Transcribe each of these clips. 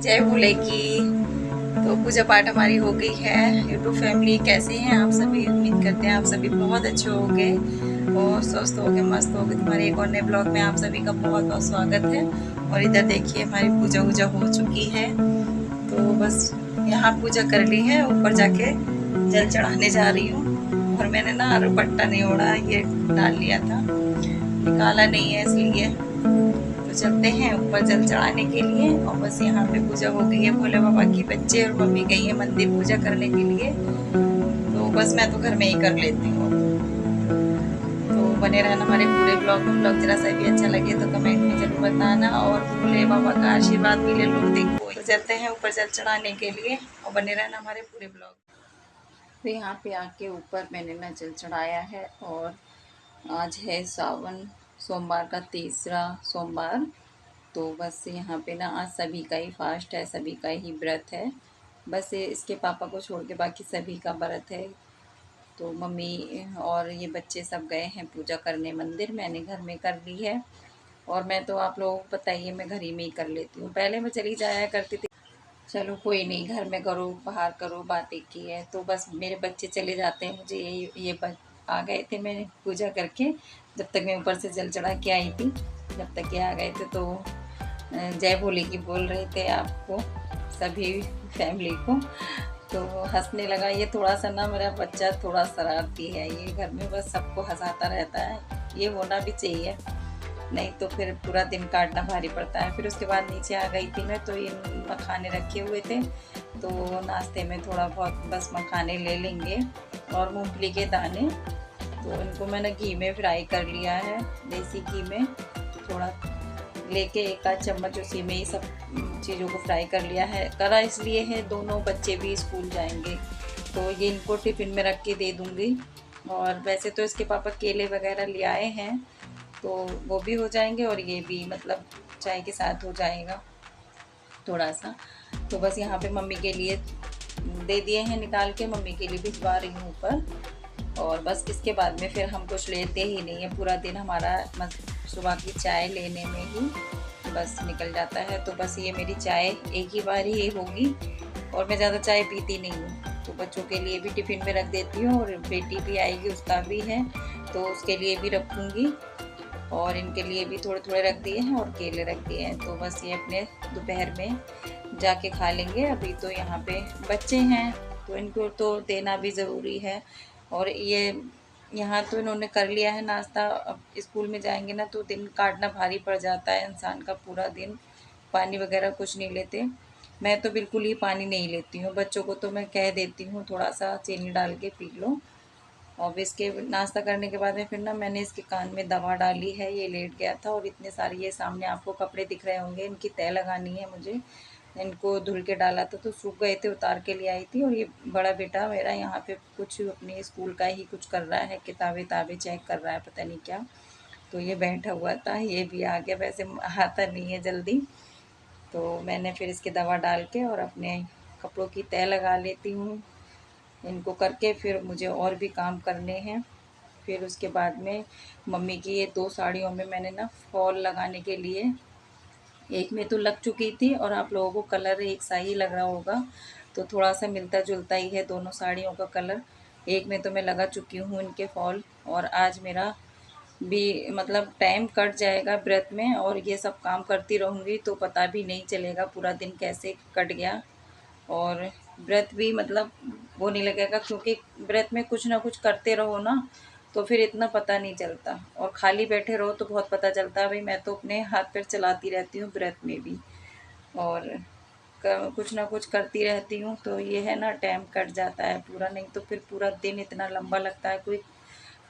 जय भोले की। तो पूजा पाठ हमारी हो गई है। यूट्यूब फैमिली कैसे हैं आप सभी? उम्मीद करते हैं आप सभी बहुत अच्छे होंगे और स्वस्थ होगे, मस्त होगे। तुम्हारे एक और नए ब्लॉग में आप सभी का बहुत बहुत स्वागत है। और इधर देखिए हमारी पूजा वूजा हो चुकी है। तो बस यहाँ पूजा कर ली है, ऊपर जाके जल चढ़ाने जा रही हूँ। और मैंने ना दुपट्टा नहीं ओढ़ा, ये डाल लिया था, निकाला नहीं है इसलिए। तो चलते हैं ऊपर जल चढ़ाने के लिए। और बस यहाँ पे पूजा हो गई है, भोले बाबा की। बच्चे और मम्मी गई है मंदिर पूजा करने के लिए। तो बस मैं तो घर में ही कर लेती हूँ। तो बने रहना हमारे पूरे ब्लॉग में। ब्लॉग जरा सा भी अच्छा लगे तो कमेंट में जरूर बताना, और भोले बाबा का आशीर्वाद भी ले लो। देखो तो चलते हैं ऊपर जल चढ़ाने के लिए, और बने रहना हमारे पूरे ब्लॉग। तो यहाँ पे आके ऊपर मैंने ना जल चढ़ाया है। और आज है सावन सोमवार का तीसरा सोमवार। तो बस यहाँ पे ना आज सभी का ही फास्ट है, सभी का ही व्रत है। बस इसके पापा को छोड़ के बाकी सभी का व्रत है। तो मम्मी और ये बच्चे सब गए हैं पूजा करने मंदिर, मैंने घर में कर ली है। और मैं तो आप लोगों को पता ही है, मैं घर ही में ही कर लेती हूँ। पहले मैं चली जाया करती थी, चलो कोई नहीं, घर में करो बाहर करो, बात एक ही है। तो बस मेरे बच्चे चले जाते हैं, मुझे आ गए थे मैंने पूजा करके। जब तक मैं ऊपर से जल चढ़ा के आई थी, जब तक ये आ गए थे। तो जय भोले की बोल रहे थे आपको सभी फैमिली को। तो हंसने लगा। ये थोड़ा सा ना मेरा बच्चा थोड़ा शरारती है, ये घर में बस सबको हंसाता रहता है। ये होना भी चाहिए, नहीं तो फिर पूरा दिन काटना भारी पड़ता है। फिर उसके बाद नीचे आ गई थी मैं, तो ये मखाने रखे हुए थे। तो नाश्ते में थोड़ा बहुत बस मखाने ले लेंगे और मूंगफली के दाने। तो इनको मैंने घी में फ्राई कर लिया है, देसी घी में थोड़ा लेके एक आध चम्मच उसी में ही सब चीज़ों को फ्राई कर लिया है। करा इसलिए है, दोनों बच्चे भी स्कूल जाएंगे तो ये इनको टिफ़िन में रख के दे दूँगी। और वैसे तो इसके पापा केले वगैरह ले आए हैं, तो वो भी हो जाएंगे और ये भी मतलब चाय के साथ हो जाएगा थोड़ा सा। तो बस यहाँ पे मम्मी के लिए दे दिए हैं निकाल के, मम्मी के लिए भिजवा रही हूँ ऊपर। और बस इसके बाद में फिर हम कुछ लेते ही नहीं है, पूरा दिन हमारा सुबह की चाय लेने में ही बस निकल जाता है। तो बस ये मेरी चाय एक ही बार ही होगी, और मैं ज़्यादा चाय पीती नहीं हूँ। तो बच्चों के लिए भी टिफ़िन में रख देती हूँ, और बेटी भी आएगी उसका भी है तो उसके लिए भी रखूँगी। और इनके लिए भी थोड़े थोड़े रख दिए हैं और केले रख दिए हैं। तो बस ये अपने दोपहर में जाके खा लेंगे। अभी तो यहाँ पे बच्चे हैं तो इनको तो देना भी ज़रूरी है। और ये यहाँ तो इन्होंने कर लिया है नाश्ता, अब स्कूल में जाएंगे ना तो दिन काटना भारी पड़ जाता है इंसान का पूरा दिन। पानी वगैरह कुछ नहीं लेते, मैं तो बिल्कुल ही पानी नहीं लेती हूँ। बच्चों को तो मैं कह देती हूँ थोड़ा सा चीनी डाल के पी लो। और इसके नाश्ता करने के बाद में फिर ना मैंने इसके कान में दवा डाली है, ये लेट गया था। और इतने सारे ये सामने आपको कपड़े दिख रहे होंगे, इनकी तह लगानी है मुझे। इनको धुल के डाला था तो सूख गए थे, उतार के ले आई थी। और ये बड़ा बेटा मेरा यहाँ पे कुछ अपने स्कूल का ही कुछ कर रहा है, किताबें ताबें चेक कर रहा है, पता नहीं क्या। तो ये बैठा हुआ था, ये भी आ गया, वैसे आता नहीं है जल्दी। तो मैंने फिर इसकी दवा डाल के और अपने कपड़ों की तह लगा लेती हूँ। इनको करके फिर मुझे और भी काम करने हैं। फिर उसके बाद में मम्मी की ये 2 साड़ियों में मैंने ना फॉल लगाने के लिए, एक में तो लग चुकी थी और आप लोगों को कलर एक सा ही लग रहा होगा, तो थोड़ा सा मिलता जुलता ही है दोनों साड़ियों का कलर। एक में तो मैं लगा चुकी हूँ इनके फॉल। और आज मेरा भी मतलब टाइम कट जाएगा व्रत में, और ये सब काम करती रहूँगी तो पता भी नहीं चलेगा पूरा दिन कैसे कट गया। और व्रत भी मतलब वो नहीं लगेगा, क्योंकि व्रत में कुछ ना कुछ करते रहो ना तो फिर इतना पता नहीं चलता, और खाली बैठे रहो तो बहुत पता चलता है। भाई मैं तो अपने हाथ पैर चलाती रहती हूँ व्रत में भी, और कुछ ना कुछ करती रहती हूँ। तो ये है ना, टाइम कट जाता है पूरा, नहीं तो फिर पूरा दिन इतना लंबा लगता है, कोई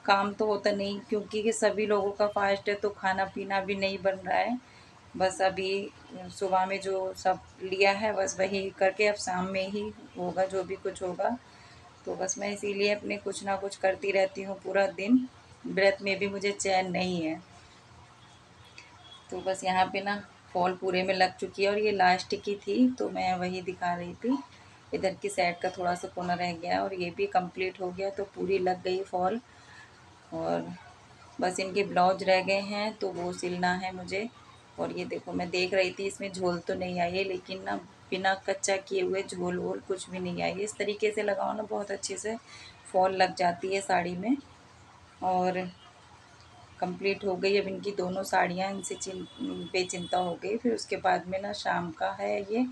काम तो होता नहीं। क्योंकि कि सभी लोगों का फास्ट है तो खाना पीना भी नहीं बन रहा है। बस अभी सुबह में जो सब लिया है बस वही करके अब शाम में ही होगा जो भी कुछ होगा। तो बस मैं इसीलिए अपने कुछ ना कुछ करती रहती हूँ पूरा दिन। व्रत में भी मुझे चैन नहीं है। तो बस यहाँ पे ना फॉल पूरे में लग चुकी है, और ये लास्ट की थी तो मैं वही दिखा रही थी। इधर की साइड का थोड़ा सा कोना रह गया और ये भी कंप्लीट हो गया, तो पूरी लग गई फॉल। और बस इनके ब्लाउज रह गए हैं तो वो सिलना है मुझे। और ये देखो मैं देख रही थी इसमें झोल तो नहीं आई है, लेकिन ना बिना कच्चा किए हुए झोल वोल कुछ भी नहीं आई है। इस तरीके से लगाओ ना बहुत अच्छे से फॉल लग जाती है साड़ी में। और कंप्लीट हो गई अब इनकी दोनों साड़ियाँ, इनसे बेचिंता हो गई। फिर उसके बाद में ना शाम का है ये,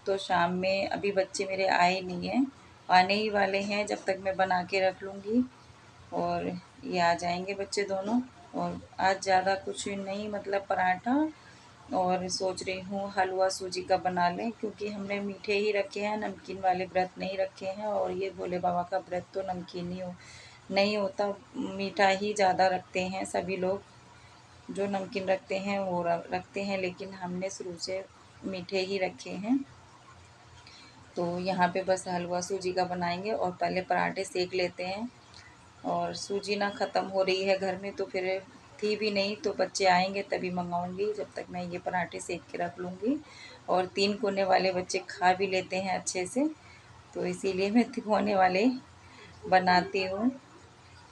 तो शाम में अभी बच्चे मेरे आए नहीं हैं, आने ही वाले हैं जब तक मैं बना के रख लूँगी। और ये आ जाएंगे बच्चे दोनों। और आज ज़्यादा कुछ नहीं, मतलब पराठा, और सोच रही हूँ हलवा सूजी का बना लें, क्योंकि हमने मीठे ही रखे हैं, नमकीन वाले व्रत नहीं रखे हैं। और ये भोले बाबा का व्रत तो नमकीन ही नहीं होता, मीठा ही ज़्यादा रखते हैं सभी लोग। जो नमकीन रखते हैं वो रखते हैं, लेकिन हमने शुरू से मीठे ही रखे हैं। तो यहाँ पे बस हलवा सूजी का बनाएंगे और पहले पराठे सेक लेते हैं। और सूजी ना ख़त्म हो रही है घर में, तो फिर थी भी नहीं, तो बच्चे आएंगे तभी मंगाऊंगी। जब तक मैं ये पराठे सेक के रख लूँगी। और 3 कोने वाले बच्चे खा भी लेते हैं अच्छे से, तो इसीलिए मैं तिकोने वाले बनाती हूँ।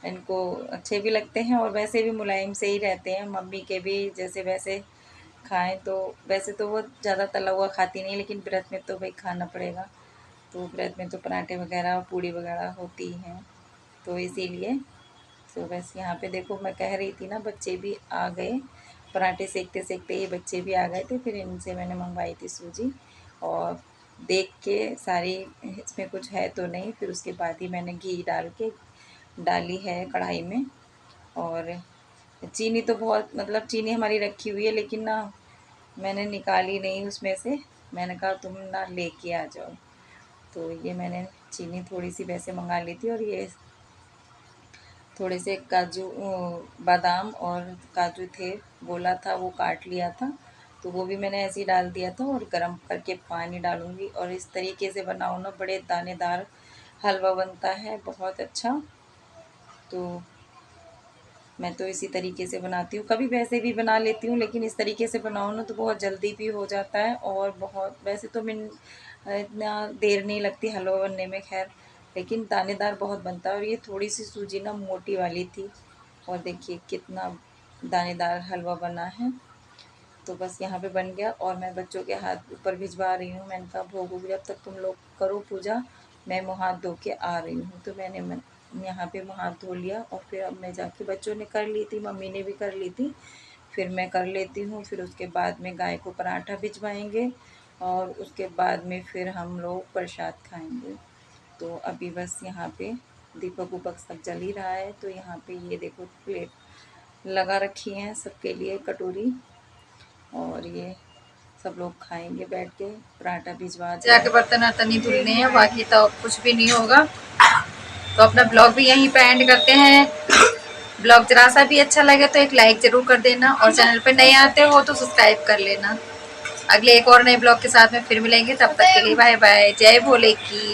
इनको अच्छे भी लगते हैं और वैसे भी मुलायम से ही रहते हैं। मम्मी के भी जैसे वैसे खाएं, तो वैसे तो वो ज़्यादा तला हुआ खाती नहीं, लेकिन व्रत में तो भाई खाना पड़ेगा। तो व्रत में तो पराठे वगैरह पूड़ी वगैरह होती ही हैं, तो इसीलिए। तो बस यहाँ पे देखो मैं कह रही थी ना, बच्चे भी आ गए, पराठे सेकते सेकते ही बच्चे भी आ गए थे। फिर इनसे मैंने मंगवाई थी सूजी, और देख के सारी इसमें कुछ है तो नहीं, फिर उसके बाद ही मैंने घी डाल के डाली है कढ़ाई में। और चीनी तो बहुत, मतलब चीनी हमारी रखी हुई है, लेकिन ना मैंने निकाली नहीं उसमें से। मैंने कहा तुम ना लेके आ जाओ, तो ये मैंने चीनी थोड़ी सी वैसे मंगा ली थी। और ये थोड़े से काजू, बादाम और काजू थे, बोला था वो काट लिया था, तो वो भी मैंने ऐसे ही डाल दिया था। और गरम करके पानी डालूँगी, और इस तरीके से बनाओ ना, बड़े दानेदार हलवा बनता है, बहुत अच्छा। तो मैं तो इसी तरीके से बनाती हूँ, कभी वैसे भी बना लेती हूँ, लेकिन इस तरीके से बनाओ ना तो बहुत जल्दी भी हो जाता है। और बहुत, वैसे तो इतना देर नहीं लगती हलवा बनने में, खैर, लेकिन दानेदार बहुत बनता है। और ये थोड़ी सी सूजी ना मोटी वाली थी, और देखिए कितना दानेदार हलवा बना है। तो बस यहाँ पे बन गया, और मैं बच्चों के हाथ ऊपर भिजवा रही हूँ। मैंने कहा भोग जब तक तुम लोग करो पूजा, मैं मुँह हाथ धो के आ रही हूँ। तो मैंने यहाँ पे मुँह हाथ धो लिया, और फिर अब मैं जाके, बच्चों ने कर ली थी, मम्मी ने भी कर ली थी, फिर मैं कर लेती हूँ। फिर उसके बाद में गाय को पराठा भिजवाएंगे, और उसके बाद में फिर हम लोग प्रसाद खाएंगे। तो अभी बस यहाँ पे दीपक उपक सब जल ही रहा है। तो यहाँ पे ये देखो प्लेट लगा रखी हैं सबके लिए, कटोरी, और ये सब लोग खाएंगे बैठ के। पराठा भिजवा जाके बर्तन वर्तन ही धुलने हैं, बाकी तो कुछ भी नहीं होगा। तो अपना ब्लॉग भी यहीं पे एंड करते हैं। ब्लॉग जरा सा भी अच्छा लगे तो एक लाइक जरूर कर देना, और चैनल पे नए आते हो तो सब्सक्राइब कर लेना। अगले एक और नए ब्लॉग के साथ में फिर मिलेंगे, तब तक के लिए बाय बाय, जय भोले की।